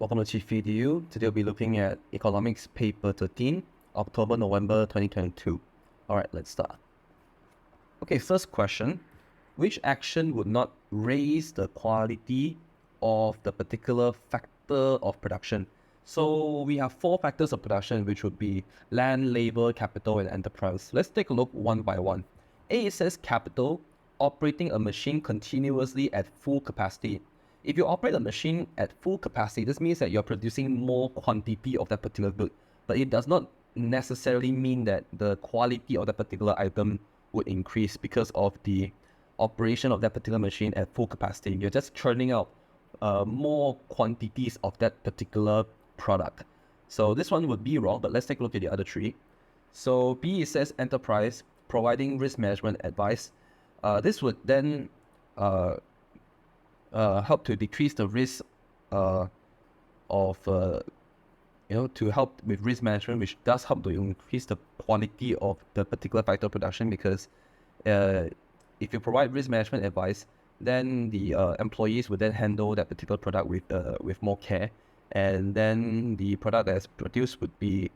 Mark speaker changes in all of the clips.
Speaker 1: Welcome to qiphyedu. Today we'll be looking at Economics Paper 13, October-November 2022. Alright, let's start. Okay, first question. Which action would not raise the quality of the particular factor of production? So we have 4 factors of production, which would be land, labor, capital, and enterprise. Let's take a look one by one. A, it says capital, operating a machine continuously at full capacity. If you operate a machine at full capacity, this means that you're producing more quantity of that particular good, but it does not necessarily mean that the quality of that particular item would increase because of the operation of that particular machine at full capacity. You're just churning out more quantities of that particular product. So this one would be wrong, but let's take a look at the other 3. So B, it says enterprise, providing risk management advice. This would then help to decrease the risk to help with risk management, which does help to increase the quality of the particular factor of production, because if you provide risk management advice, then the employees would then handle that particular product with more care, and then the product that's produced would be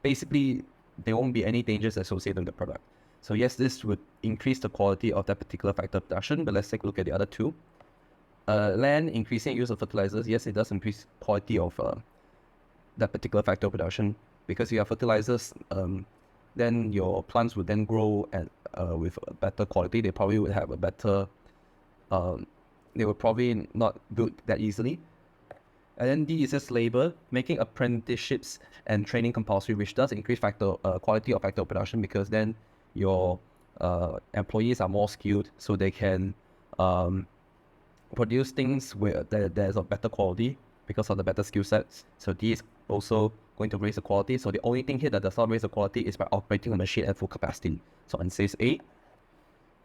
Speaker 1: basically there won't be any dangers associated with the product. So yes, this would increase the quality of that particular factor of production, but let's take a look at the other 2. Land, increasing use of fertilizers. Yes, it does increase quality of that particular factor of production, because you have fertilizers, then your plants would then grow with a better quality. They probably would have a better, they would probably not build that easily. And then D, it says labor, making apprenticeships and training compulsory, which does increase quality of factor of production, because then your employees are more skilled, so they can produce things there's of better quality because of the better skill sets. So D is also going to raise the quality. So the only thing here that does not raise the quality is by operating a machine at full capacity. So answer says A.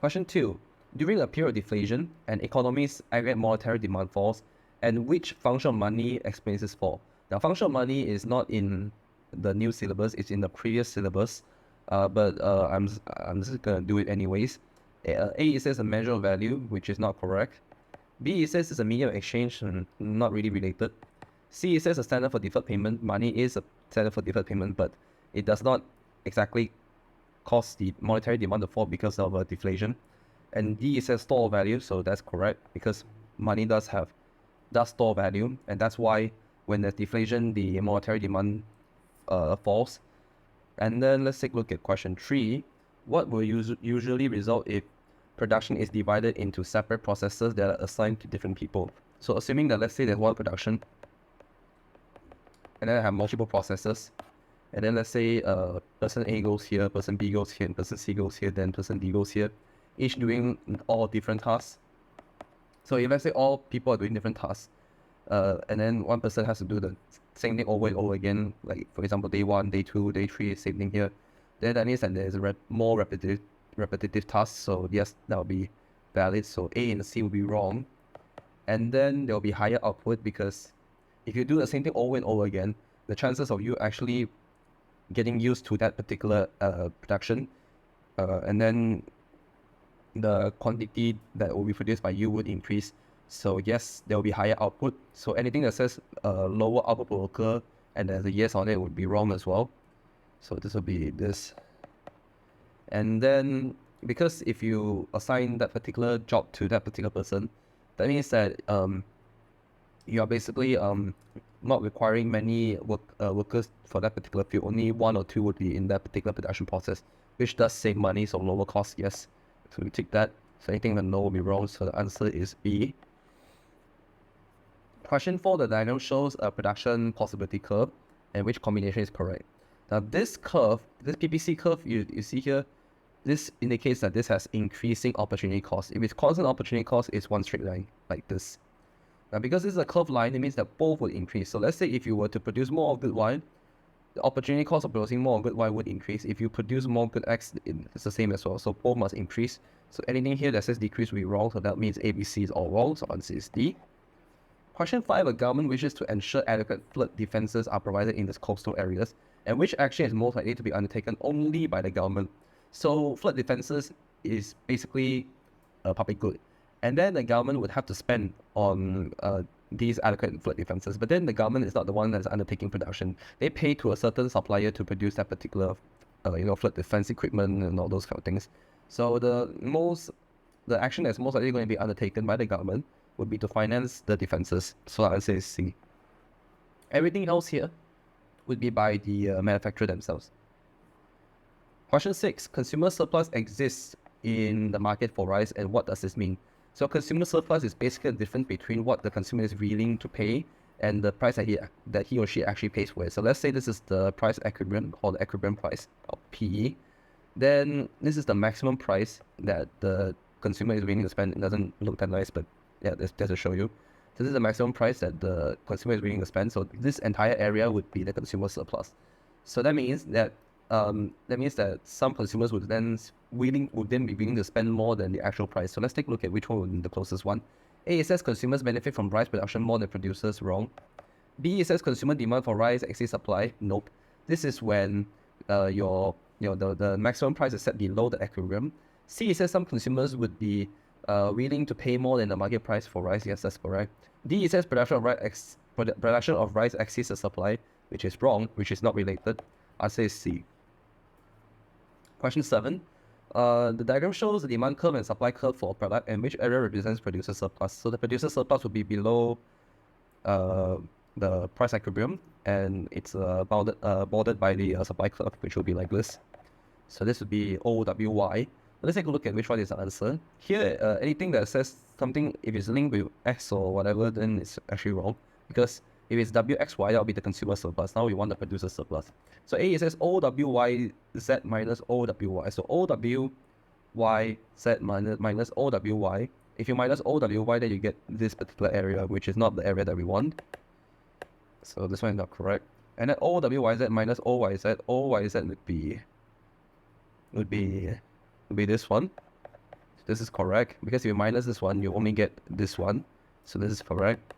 Speaker 1: Question 2. During a period of deflation, an economy's aggregate monetary demand falls, and which function of money explains this fall? Now, function of money is not in the new syllabus, it's in the previous syllabus, but I'm just gonna do it anyways. A, it says a measure of value, which is not correct. B, it says it's a medium of exchange, not really related. C, it says a standard for deferred payment. Money is a standard for deferred payment, but it does not exactly cause the monetary demand to fall because of deflation. And D, it says store value, so that's correct, because money does store value, and that's why when there's deflation, the monetary demand falls. And then let's take a look at question 3. What will usually result if production is divided into separate processes that are assigned to different people? So assuming that, let's say there's one production, and then I have multiple processes, and then let's say person A goes here, person B goes here, and person C goes here, then person D goes here, each doing all different tasks. So if let's say all people are doing different tasks, and then one person has to do the same thing over and over again, like for example day 1, day 2, day 3, same thing here, then that means that there's more repetitive tasks. So yes, that will be valid. So A and C will be wrong. And then there will be higher output, because if you do the same thing over and over again, the chances of you actually getting used to that particular production, and then the quantity that will be produced by you would increase. So yes, there will be higher output. So anything that says lower output per worker and there's a yes on it would be wrong as well. So this will be this. And then because if you assign that particular job to that particular person, that means that you are basically not requiring many workers for that particular field. Only 1 or 2 would be in that particular production process, which does save money, so lower cost, yes. So we tick that. So anything that no will be wrong, so the answer is B. Question 4, the diagram shows a production possibility curve, and which combination is correct? Now this curve, this PPC curve you see here, this indicates that this has increasing opportunity cost. If it's constant opportunity cost, it's one straight line, like this. Now because this is a curved line, it means that both will increase. So let's say if you were to produce more of good Y, the opportunity cost of producing more good Y would increase. If you produce more good X, it's the same as well. So both must increase. So anything here that says decrease will be wrong. So that means A, B, C is all wrong. So answer is D. Question 5, a government wishes to ensure adequate flood defenses are provided in its coastal areas, and which action is most likely to be undertaken only by the government? So flood defenses is basically a public good, And then the government would have to spend on these adequate flood defenses. But then the government is not the one that's undertaking production. They pay to a certain supplier to produce that particular, flood defense equipment and all those kind of things. So the action that's most likely going to be undertaken by the government would be to finance the defenses. So I would say C. Everything else here would be by the manufacturer themselves. Question 6. Consumer surplus exists in the market for rice, and what does this mean? So consumer surplus is basically the difference between what the consumer is willing to pay and the price that he or she actually pays for it. So let's say this is the price equilibrium, or the equilibrium price, or PE. Then this is the maximum price that the consumer is willing to spend. It doesn't look that nice, but yeah, just to show you. So this is the maximum price that the consumer is willing to spend. So this entire area would be the consumer surplus. So that means that some consumers would then be willing to spend more than the actual price. So let's take a look at which one would be the closest one. A, it says consumers benefit from rice production more than producers. Wrong. B, it says consumer demand for rice exceeds supply. Nope. This is when the maximum price is set below the equilibrium. C, it says some consumers would be willing to pay more than the market price for rice. Yes, that's correct. D, it says production of rice exceeds the supply, which is wrong, which is not related. I'll say C. Question 7. The diagram shows the demand curve and supply curve for a product, and which area represents producer surplus. So the producer surplus would be below the price equilibrium, and it's bordered by the supply curve, which will be like this. So this would be OWY. Let's take a look at which one is the answer. Here, anything that says something, if it's linked with X or whatever, then it's actually wrong. Because if it's WXY, that will be the consumer surplus. Now we want the producer surplus. So A, it says OWYZ minus OWY. So OWYZ minus OWY. If you minus OWY, then you get this particular area, which is not the area that we want. So this one is not correct. And then OWYZ minus OYZ would be this one. This is correct, because if you minus this one, you only get this one. So this is correct.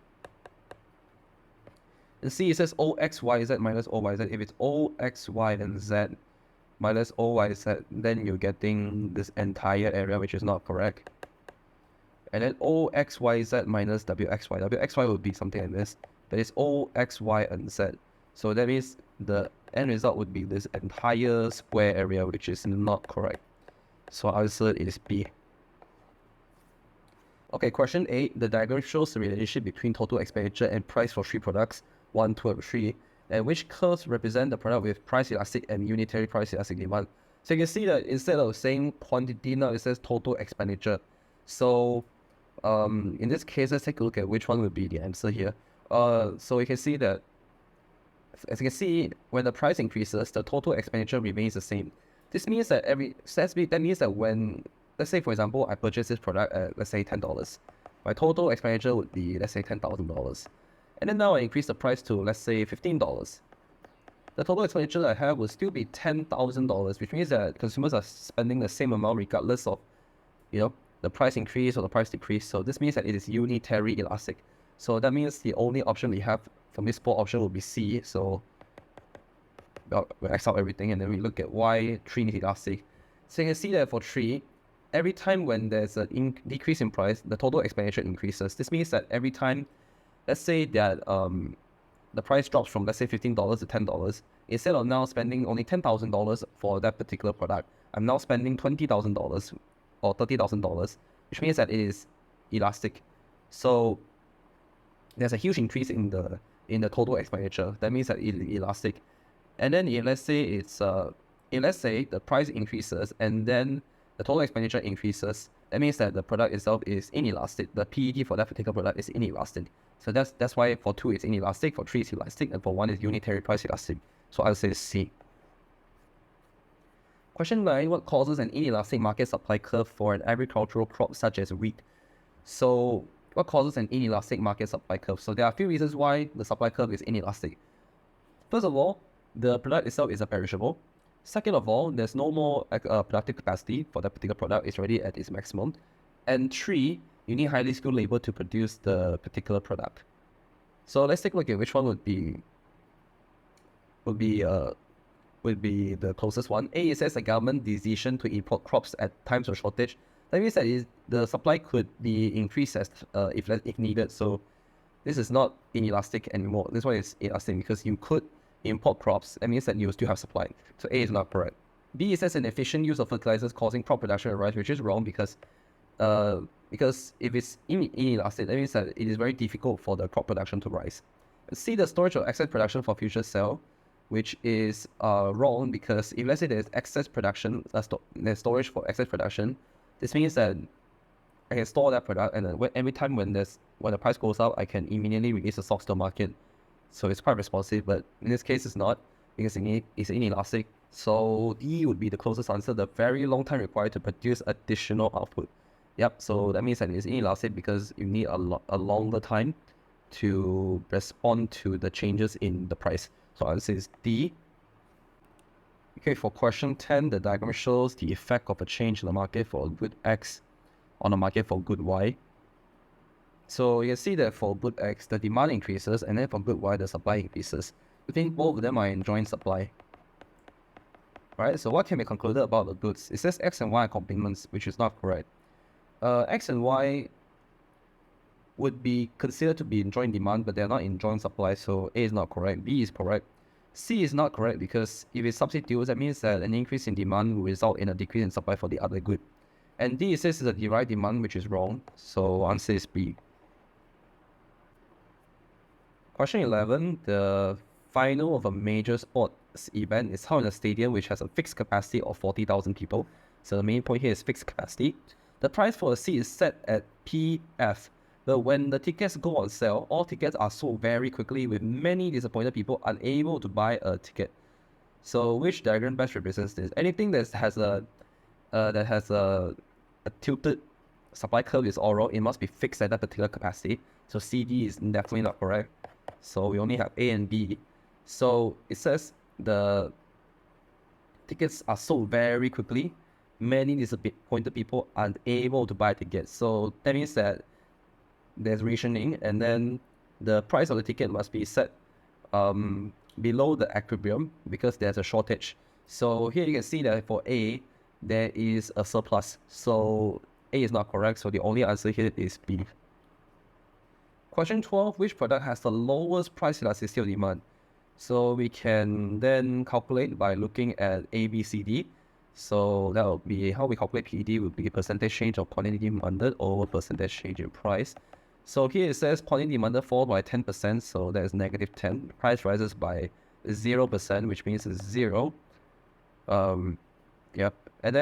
Speaker 1: And C, it says OXYZ minus OYZ. If it's OXY and Z minus OYZ, then you're getting this entire area, which is not correct. And then OXYZ minus WXY. WXY would be something like this, but it's OXY and Z. So that means the end result would be this entire square area, which is not correct. So our answer is B. Okay, question 8. The diagram shows the relationship between total expenditure and price for 3 products, 1, 2, and 3, and which curves represent the product with price elastic and unitary price elastic demand. So you can see that instead of saying quantity, now it says total expenditure. So in this case, let's take a look at which one would be the answer here. So you can see that, as you can see, when the price increases, the total expenditure remains the same. This means that when, let's say for example, I purchase this product at, let's say, $10, my total expenditure would be, let's say, $10,000. And then now I increase the price to, let's say, $15. The total expenditure I have will still be $10,000, which means that consumers are spending the same amount regardless of, the price increase or the price decrease. So this means that it is unitary elastic. So that means the only option we have from this 4 option will be C. So we'll X out everything, and then we look at why 3 is elastic. So you can see that for 3, every time when there's a decrease in price, the total expenditure increases. This means that every time, let's say that the price drops from, let's say, $15 to $10, instead of now spending only $10,000 for that particular product, I'm now spending $20,000 or $30,000, which means that it is elastic. So there's a huge increase in the total expenditure. That means that it is elastic. And then if let's say the price increases and then the total expenditure increases, that means that the product itself is inelastic. The PET for that particular product is inelastic. So that's why for 2 it's inelastic, for 3 it's elastic, and for 1 is unitary price elastic. So I'll say C. Question 9. What causes an inelastic market supply curve for an agricultural crop such as wheat? So what causes an inelastic market supply curve? So there are a few reasons why the supply curve is inelastic. First of all, the product itself is a perishable. Second of all, there's no more productive capacity for that particular product. It's already at its maximum. And 3, you need highly skilled labor to produce the particular product. So let's take a look at which one would be the closest one. A, it says the government decision to import crops at times of shortage That means that the supply could be increased as if needed. So this is not inelastic anymore. This one is elastic because you could import crops. That means that you still have supply. So A is not correct. B, it says an efficient use of fertilizers causing crop production to rise, which is wrong because if it's inelastic, that means that it is very difficult for the crop production to rise. C, the storage of excess production for future sale, which is wrong because if let's say there's excess production, there's storage for excess production, this means that I can store that product, and then every time when the price goes up, I can immediately release the stocks to the market. So it's quite responsive, but in this case, it's not because it's inelastic. So D would be the closest answer. The very long time required to produce additional output. Yep. So that means that it's inelastic because you need a longer time to respond to the changes in the price. So answer is D. Okay, for question 10, the diagram shows the effect of a change in the market for a good X on the market for good Y. So you can see that for good X, the demand increases, and then for good Y, the supply increases. I think both of them are in joint supply. Right, so what can be concluded about the goods? It says X and Y are complements, which is not correct. X and Y would be considered to be in joint demand, but they're not in joint supply, so A is not correct. B is correct. C is not correct because if it substitutes, that means that an increase in demand will result in a decrease in supply for the other good. And D says it's a derived demand, which is wrong, so answer is B. Question 11, the final of a major sports event is held in a stadium which has a fixed capacity of 40,000 people. So the main point here is fixed capacity. The price for a seat is set at PF. But when the tickets go on sale, all tickets are sold very quickly with many disappointed people unable to buy a ticket. So which diagram best represents this? Anything that has a tilted supply curve is oral. It must be fixed at that particular capacity. So CD is definitely not correct. So we only have A and B. So it says the tickets are sold very quickly. Many disappointed people are unable to buy tickets. So that means that there's rationing, and then the price of the ticket must be set below the equilibrium because there's a shortage. So here you can see that for A, there is a surplus. So A is not correct. So the only answer here is B. Question 12, which product has the lowest price elasticity of demand? So we can then calculate by looking at A, B, C, D. So that will be how we calculate PD will be percentage change of quantity demanded over percentage change in price. So here it says quantity demanded falls by 10%, so that is negative 10. Price rises by 0%, which means it's 0. Yep. And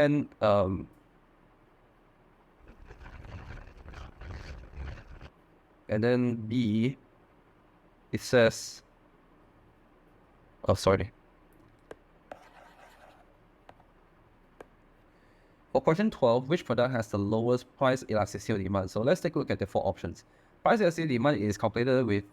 Speaker 1: then B, it says, oh, sorry. For question 12, which product has the lowest price elasticity of demand? So let's take a look at the 4 options. Price elasticity of demand is calculated with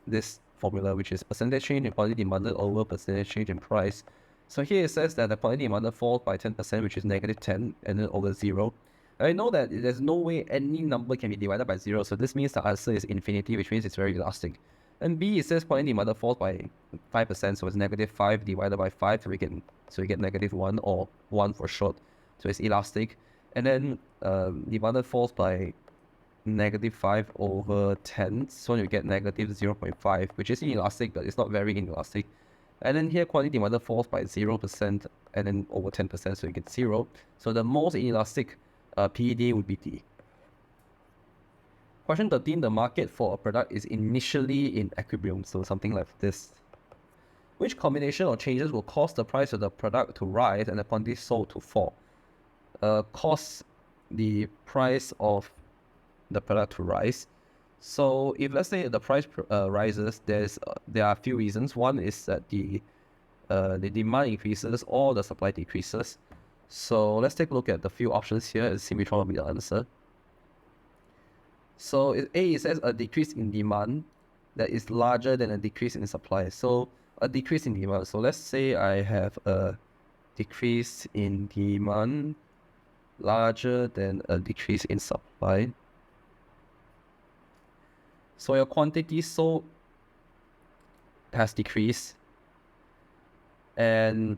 Speaker 1: this formula, which is percentage change in quantity demanded over percentage change in price. So here it says that the quantity demanded falls by 10%, which is negative 10, and then over 0. I know that there's no way any number can be divided by 0, so this means the answer is infinity, which means it's very elastic. And B, it says quantity demanded falls by 5%, so it's negative 5 divided by 5, so we get negative 1, or 1 for short. So it's elastic. And then demanded falls by negative 5 over 10, so you get negative 0.5, which is inelastic, but it's not very inelastic. And then here quantity demanded falls by 0%, and then over 10%, so you get 0. So the most inelastic PED would be D. Question 13, the market for a product is initially in equilibrium, so something like this. Which combination or changes will cause the price of the product to rise and the quantity sold to fall? Cause the price of the product to rise. So if let's say the price rises, there are a few reasons. One is that the demand increases or the supply decreases. So let's take a look at the few options here and see which one will be the answer. So A, it says a decrease in demand that is larger than a decrease in supply. So a decrease in demand. So let's say I have a decrease in demand larger than a decrease in supply. So your quantity sold has decreased, and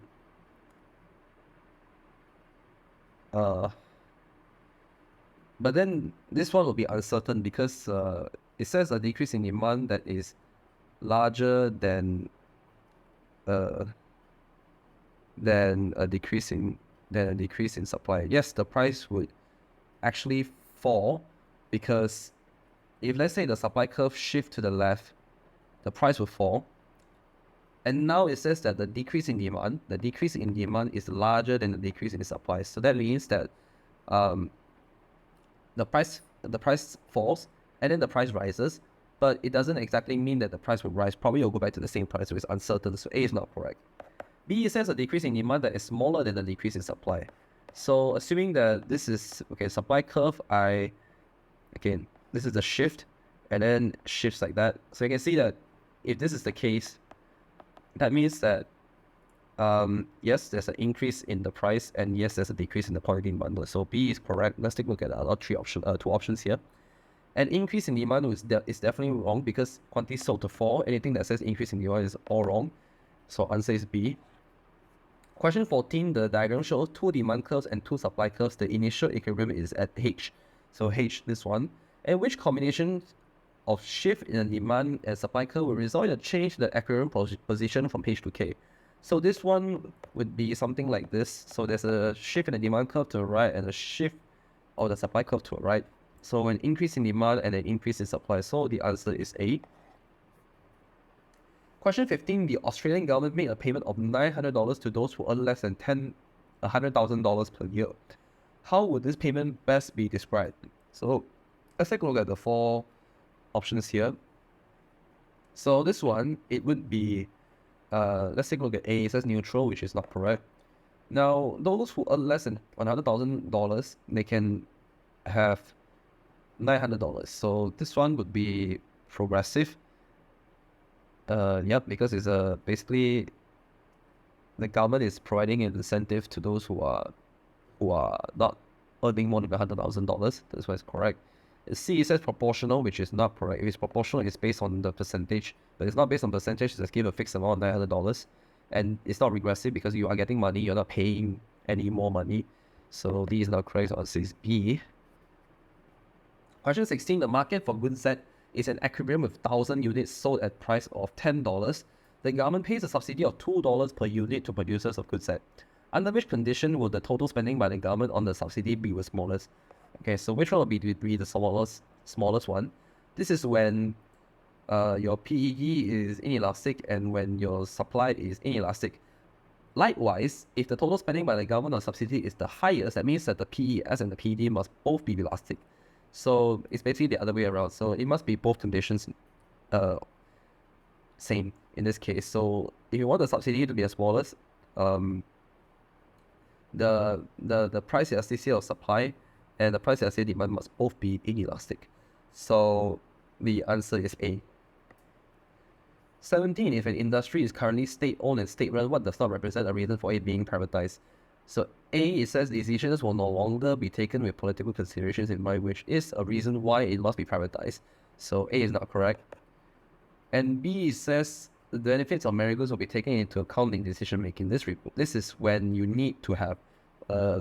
Speaker 1: But then this one will be uncertain because it says a decrease in demand that is larger than uh, a decrease in supply. Yes, the price would actually fall because if let's say the supply curve shift to the left, the price will fall. And now it says that the decrease in demand is larger than the decrease in the supply. So that means that the price falls and then the price rises, but it doesn't exactly mean that the price will rise. Probably will go back to the same price, so it's uncertain. So A is not correct. B, it says a decrease in demand that is smaller than the decrease in supply. So assuming that this is supply curve, this is the shift and then shifts like that. So you can see that if this is the case, that means that yes, there's an increase in the price, and yes, there's a decrease in the quantity in bundle. So B is correct. Let's take a look at the other two options here. An increase in demand is definitely wrong because quantity sold to fall. Anything that says increase in demand is all wrong. So answer is B. Question 14, the diagram shows two demand curves and two supply curves. The initial equilibrium is at H. So H, this one. And which combination of shift in the demand and supply curve will result in a change in the equilibrium position from H to K? So this one would be something like this. So there's a shift in the demand curve to the right and a shift of the supply curve to the right. So an increase in demand and an increase in supply. So the answer is A. Question 15, the Australian government made a payment of $900 to those who earn less than $100,000 per year. How would this payment best be described? So let's take a look at the four options here. So this one, it would be, let's take a look at A. It says neutral, which is not correct. Now, those who earn less than $100,000, they can have $900. So this one would be progressive. Yep, because it's basically the government is providing an incentive to those who are not earning more than $100,000. That's why it's correct. C, it says proportional, which is not correct. If it's proportional, it's based on the percentage, but it's not based on percentage. It's just give a fixed amount of $900, and it's not regressive because you are getting money. You're not paying any more money. So D is not correct. So answer is B. Question 16, the market for goods Z is an equilibrium with 1,000 units sold at price of $10. The government pays a subsidy of $2 per unit to producers of goods Z. Under which condition will the total spending by the government on the subsidy be the smallest? Okay, so which one will be the smallest one? This is when your PED is inelastic and when your supply is inelastic. Likewise, if the total spending by the government on subsidy is the highest, that means that the PES and the PED must both be elastic. So it's basically the other way around. So it must be both conditions same in this case. So if you want the subsidy to be the smallest, the price elasticity of supply and the price elasticity demand must both be inelastic. So the answer is A. 17, if an industry is currently state-owned and state-run, what does not represent a reason for it being privatized? So A, it says decisions will no longer be taken with political considerations in mind, which is a reason why it must be privatized. So A is not correct. And B, it says the benefits of marigolds will be taken into account in decision making. This is when you need to have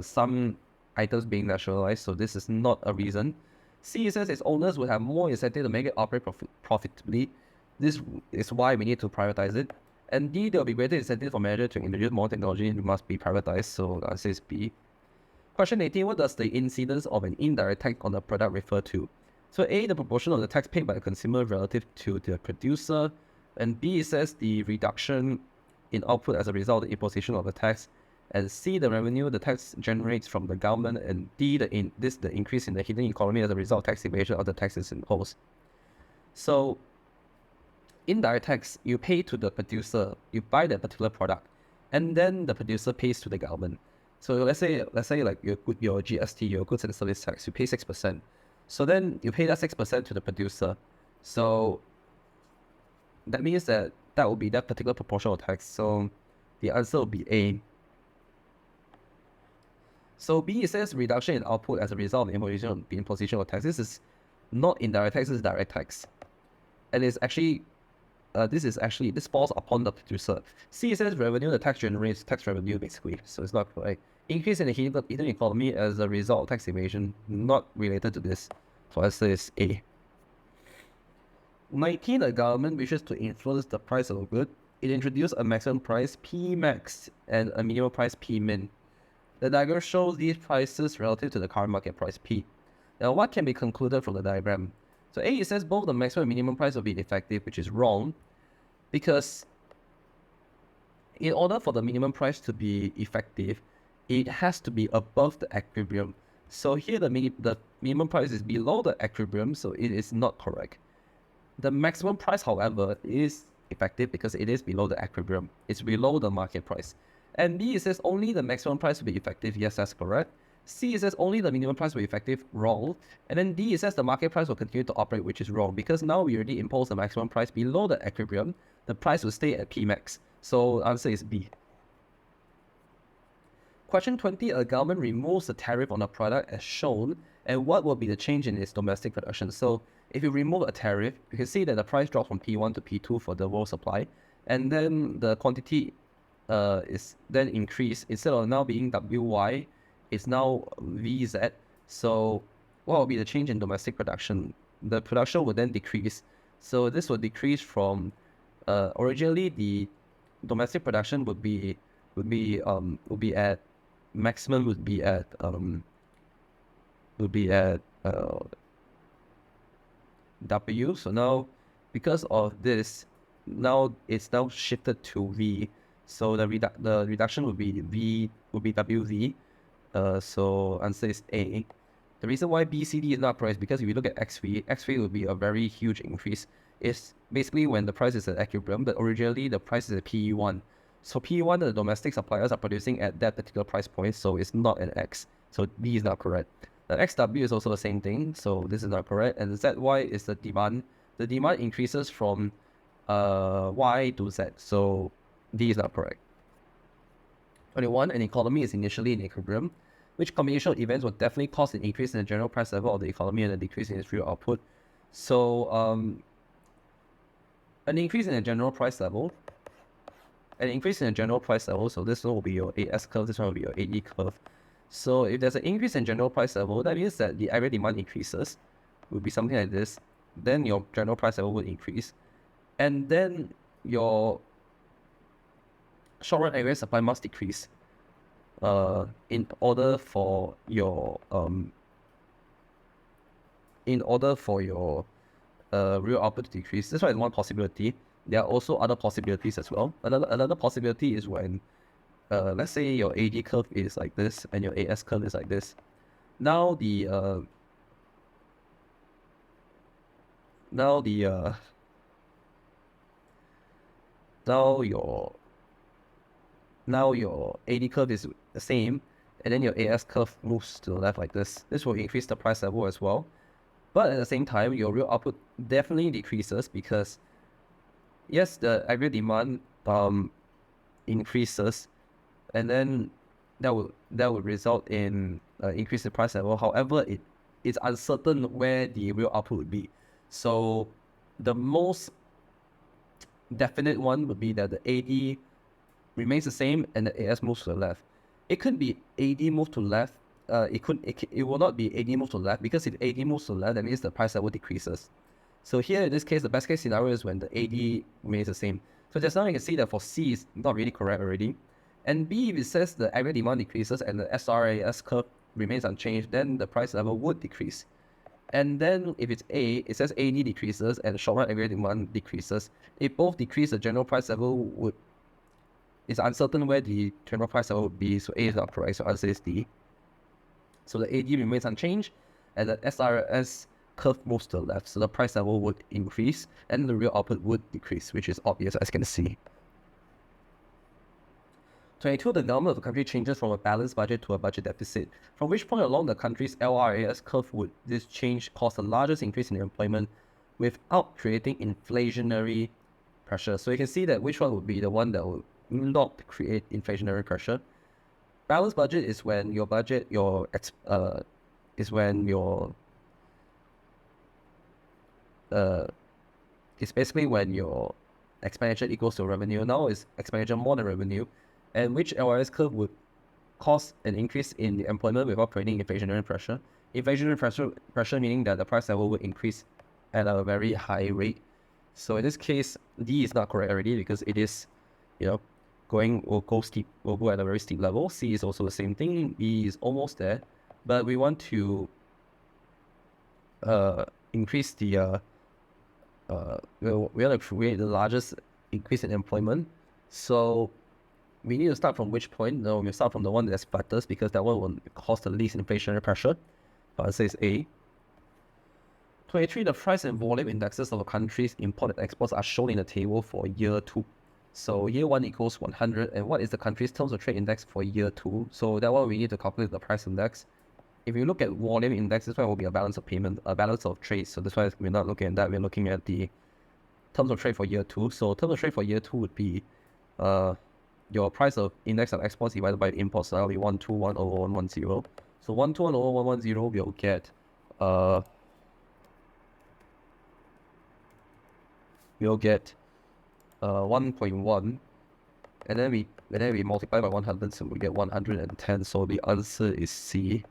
Speaker 1: some items being nationalized, so this is not a reason. C, it says its owners would have more incentive to make it operate profitably. This is why we need to privatize it. And D, there will be greater incentive for managers to introduce more technology and it must be privatized, so the answer is B. Question 18, what does the incidence of an indirect tax on the product refer to? So A, the proportion of the tax paid by the consumer relative to the producer, and B, it says the reduction in output as a result of the imposition of the tax, and C, the revenue the tax generates from the government, and D, the increase in the hidden economy as a result of tax evasion of the taxes imposed. So indirect tax, you pay to the producer, you buy that particular product, and then the producer pays to the government. So let's say like your GST, your goods and service tax, you pay 6%. So then you pay that 6% to the producer. So that means that will be that particular proportional tax. So the answer will be A. So B, it says reduction in output as a result of the imposition of tax. This is not indirect tax, this is direct tax. And it's actually this falls upon the producer. C, it says revenue, the tax generates tax revenue basically, so it's not correct. increase in the hidden economy as a result of tax evasion, not related to this. So answer is A. 19, the government wishes to influence the price of a good. It introduced a maximum price P max and a minimum price P min. The diagram shows these prices relative to the current market price P. Now, what can be concluded from the diagram? So A, it says both the maximum and minimum price will be effective, which is wrong, because in order for the minimum price to be effective, it has to be above the equilibrium. So here the minimum price is below the equilibrium, so it is not correct. The maximum price, however, is effective because it is below the equilibrium. It's below the market price. And B, it says only the maximum price will be effective. Yes, that's correct. C, it says only the minimum price will be effective. Wrong. And then D, it says the market price will continue to operate, which is wrong, because now we already imposed the maximum price below the equilibrium. The price will stay at P max. So answer is B. Question 20, a government removes the tariff on a product as shown, and what will be the change in its domestic production? So if you remove a tariff, you can see that the price drops from P1 to P2 for the world supply, and then the quantity is then increased. Instead of now being WY, it's now VZ. So what will be the change in domestic production? The production will then decrease. So this will decrease from originally the domestic production would be at maximum would be at W. So now because of this, now it's now shifted to V. So the reduction would be WV. So answer is A. The reason why BCD is not correct is because if you look at XV would be a very huge increase. It's basically when the price is at equilibrium, but originally the price is at PE1. So PE1, the domestic suppliers are producing at that particular price point, so it's not an X. So B is not correct. The XW is also the same thing, so this is not correct. And the ZY is the demand. The demand increases from Y to Z, so D is not correct. 21, an economy is initially in equilibrium. Which combination of events will definitely cause an increase in the general price level of the economy and a decrease in its real output? So an increase in the general price level, so this one will be your AS curve, this one will be your AE curve. So if there's an increase in general price level, that means that the area demand increases, would be something like this. Then your general price level will increase. And then your short run area supply must decrease in order for your real output to decrease. This one is one possibility. There are also other possibilities as well. Another possibility is when let's say your AD curve is like this and your AS curve is like this. Now your AD curve is the same, and then your AS curve moves to the left like this. This will increase the price level as well. But at the same time, your real output definitely decreases because, yes, the aggregate demand increases, and then that would result in increase in price level. However, it's uncertain where the real output would be. So the most definite one would be that the AD remains the same and the AS moves to the left. It could be AD move to left. It will not be AD move to the left, because if AD moves to the left, that means the price level decreases. So here in this case, the best case scenario is when the AD remains the same. So just now you can see that for C is not really correct already. And B, if it says the aggregate demand decreases and the SRAS curve remains unchanged, then the price level would decrease. And then if it's A, it says AD decreases and short run aggregate demand decreases. If both decrease, the general price level it's uncertain where the general price level would be, so A is not correct, so answer is D. So the AD remains unchanged, and the SRS curve moves to the left, so the price level would increase, and the real output would decrease, which is obvious as you can see. 22, the government of the country changes from a balanced budget to a budget deficit. From which point along the country's LRAS curve would this change cause the largest increase in employment without creating inflationary pressure? So you can see that which one would be the one that would not create inflationary pressure. Balanced budget is when your budget, it's basically when your expenditure equals to revenue. Now is expenditure more than revenue, and which LRS curve would cause an increase in the employment without creating inflationary pressure. Inflationary pressure meaning that the price level will increase at a very high rate. So in this case, D is not correct already because it is, will go at a very steep level. C is also the same thing. E is almost there, but we want to increase the we want to create the largest increase in employment. So we need to start from which point? No, we start from the one that's flattest because that one will cause the least inflationary pressure. The answer is A. 23. The price and volume indexes of a country's import and exports are shown in the table for year 2. So year 1 equals 100. And what is the country's terms of trade index for year 2? So that one we need to calculate the price index. If you look at volume index, this one will be a balance of payment, a balance of trade. So that's why we're not looking at that. We're looking at the terms of trade for year 2. So terms of trade for year 2 would be your price of index of exports divided by imports. So that will be 121/110. So 121/110 we'll get 1.1, and then we multiply by 100, so we get 110. So the answer is C.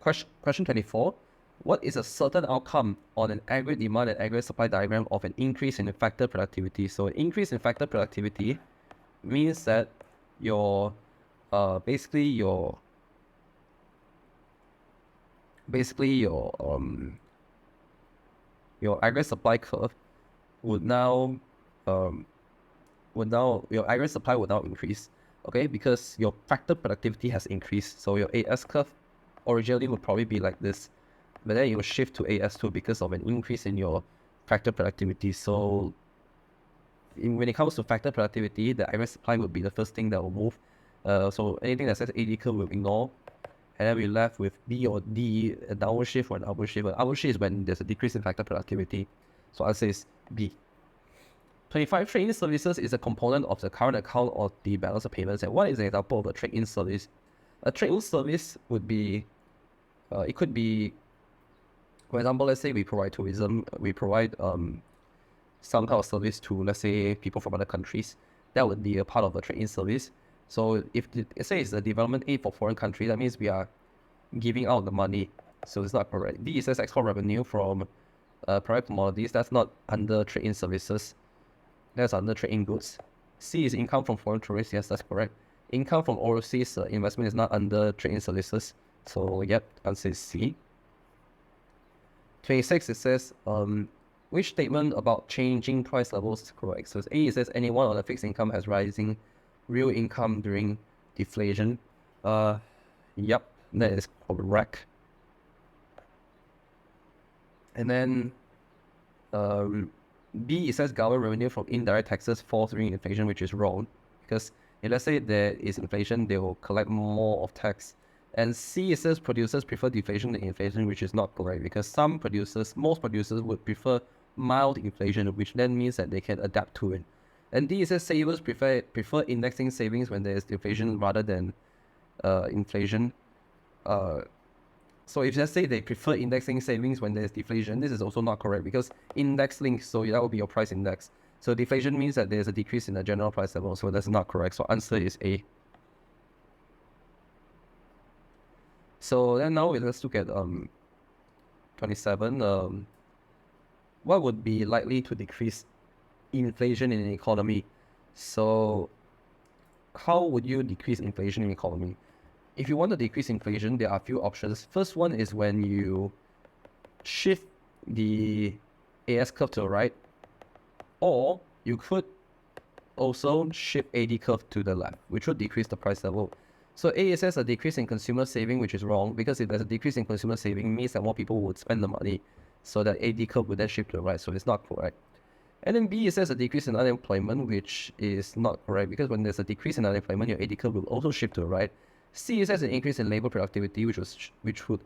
Speaker 1: Question 24. What is a certain outcome on an aggregate demand and aggregate supply diagram of an increase in factor productivity? So an increase in factor productivity means that your aggregate supply curve would now your aggregate supply would now increase, okay, because your factor productivity has increased. So your AS curve originally would probably be like this, but then it will shift to AS2 because of an increase in your factor productivity. So when it comes to factor productivity, the aggregate supply would be the first thing that will move. So anything that says AD curve will ignore, and then we're left with B or D, a downward shift or an upward shift. An upward shift is when there's a decrease in factor productivity. So answer is B. 25. Trade-in services is a component of the current account or the balance of payments. And what is an example of a trade-in service? A trade-in service would be, it could be, for example, let's say we provide tourism, we provide some kind of service to, let's say, people from other countries. That would be a part of a trade-in service. So if let's say it's a development aid for foreign country, that means we are giving out the money. So it's not correct. D says export revenue from private commodities. That's not under trade-in services. That's under trade-in goods. C is income from foreign tourists. Yes, that's correct. Income from overseas investment is not under trade-in services. So yep, answer is C. 26, it says, which statement about changing price levels is correct? So A, it says anyone on a fixed income has rising real income during deflation. Yep, that is correct. And then B, it says government revenue from indirect taxes falls during inflation, which is wrong. Because if let's say there is inflation, they will collect more of tax. And C, it says producers prefer deflation to inflation, which is not correct. Because most producers would prefer mild inflation, which then means that they can adapt to it. And D, it says savers prefer indexing savings when there is deflation rather than inflation. So if let's say they prefer indexing savings when there's deflation, this is also not correct because index links, so that would be your price index. So deflation means that there's a decrease in the general price level, so that's not correct. So answer is A. So then now let's look at 27. What would be likely to decrease inflation in an economy? So how would you decrease inflation in an economy? If you want to decrease inflation, there are a few options. First one is when you shift the AS curve to the right, or you could also shift AD curve to the left, which would decrease the price level. So A says a decrease in consumer saving, which is wrong, because if there's a decrease in consumer saving, it means that more people would spend the money, so that AD curve would then shift to the right, so it's not correct. And then B says a decrease in unemployment, which is not correct, because when there's a decrease in unemployment, your AD curve will also shift to the right. C says an increase in labor productivity, which would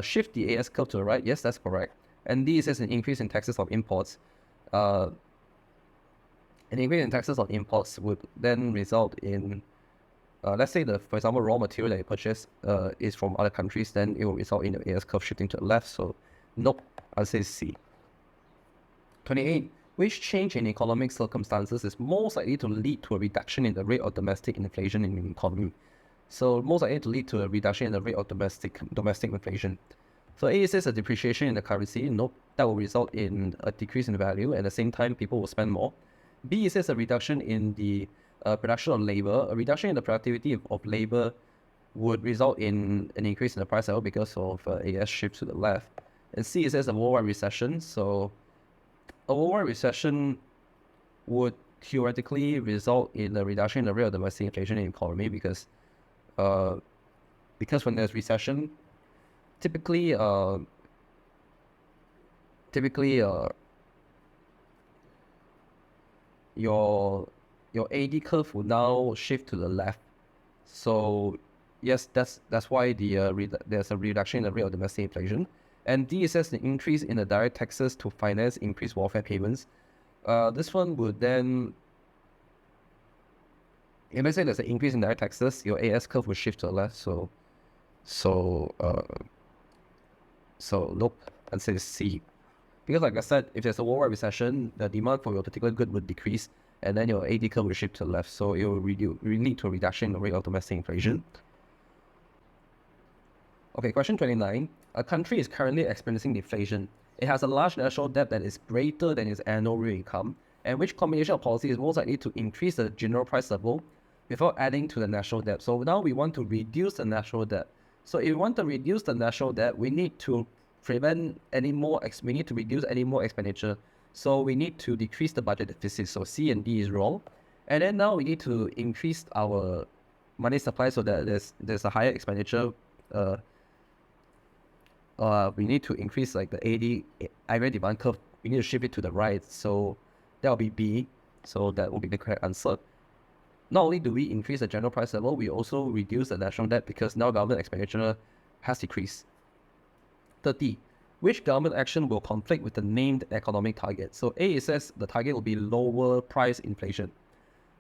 Speaker 1: shift the AS curve to the right. Yes, that's correct. And D says an increase in taxes on imports. An increase in taxes on imports would then result in, let's say for example, raw material that you purchase is from other countries, then it will result in the AS curve shifting to the left. So nope, I'll say C. 28. Which change in economic circumstances is most likely to lead to a reduction in the rate of domestic inflation in the economy? So most likely to lead to a reduction in the rate of domestic inflation. So A says a depreciation in the currency. Nope, that will result in a decrease in value. At the same time, people will spend more. B says a reduction in the production of labor. A reduction in the productivity of labor would result in an increase in the price level because of AS shift to the left. And C says a worldwide recession. So a worldwide recession would theoretically result in a reduction in the rate of domestic inflation in the economy because when there's recession, typically your AD curve will now shift to the left. So yes, that's why there's a reduction in the rate of domestic inflation. And D says the increase in the direct taxes to finance increased welfare payments. This one would then, if let's say there's an increase in direct taxes, your AS curve will shift to the left. So nope, answer is C. Because like I said, if there's a worldwide recession, the demand for your particular good would decrease, and then your AD curve will shift to the left. So it will lead to a reduction in the rate of domestic inflation. Okay, question 29. A country is currently experiencing deflation. It has a large national debt that is greater than its annual real income, and which combination of policy is most likely to increase the general price level without adding to the national debt? So now we want to reduce the national debt. So if we want to reduce the national debt, we need to reduce any more expenditure. So we need to decrease the budget deficit. So C and D is wrong. And then now we need to increase our money supply so that there's a higher expenditure. We need to increase like the aggregate demand curve. We need to shift it to the right. So that will be B. So that will be the correct answer. Not only do we increase the general price level, we also reduce the national debt because now government expenditure has decreased. 30. Which government action will conflict with the named economic target? So A says the target will be lower price inflation.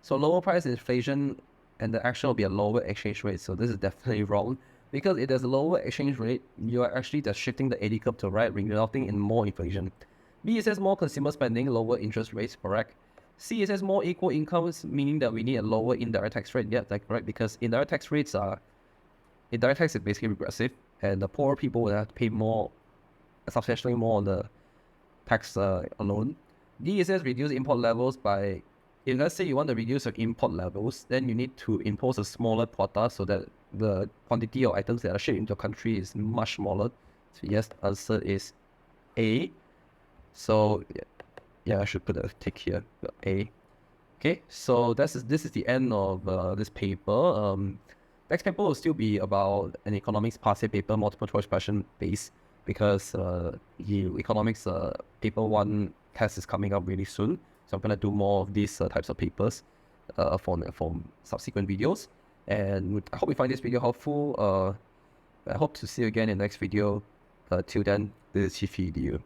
Speaker 1: So lower price inflation and the action will be a lower exchange rate. So this is definitely wrong because if there's a lower exchange rate, you are actually just shifting the AD curve to the right, resulting in more inflation. B says more consumer spending, lower interest rates, correct. C says more equal incomes, meaning that we need a lower indirect tax rate. Yeah, that's correct, because indirect tax is basically regressive, and the poor people will have to pay substantially more on the tax alone. D says reduce import levels by, if let's say you want to reduce your import levels, then you need to impose a smaller quota so that the quantity of items that are shipped into a country is much smaller. So yes, answer is A. So yeah, I should put a tick here, A. Okay, so this is the end of this paper. Next paper will still be about an economics past year paper, multiple choice question based, because the economics paper 1 test is coming up really soon. So I'm gonna do more of these types of papers for subsequent videos. And I hope you find this video helpful. I hope to see you again in the next video. Till then, this is qiphyedu.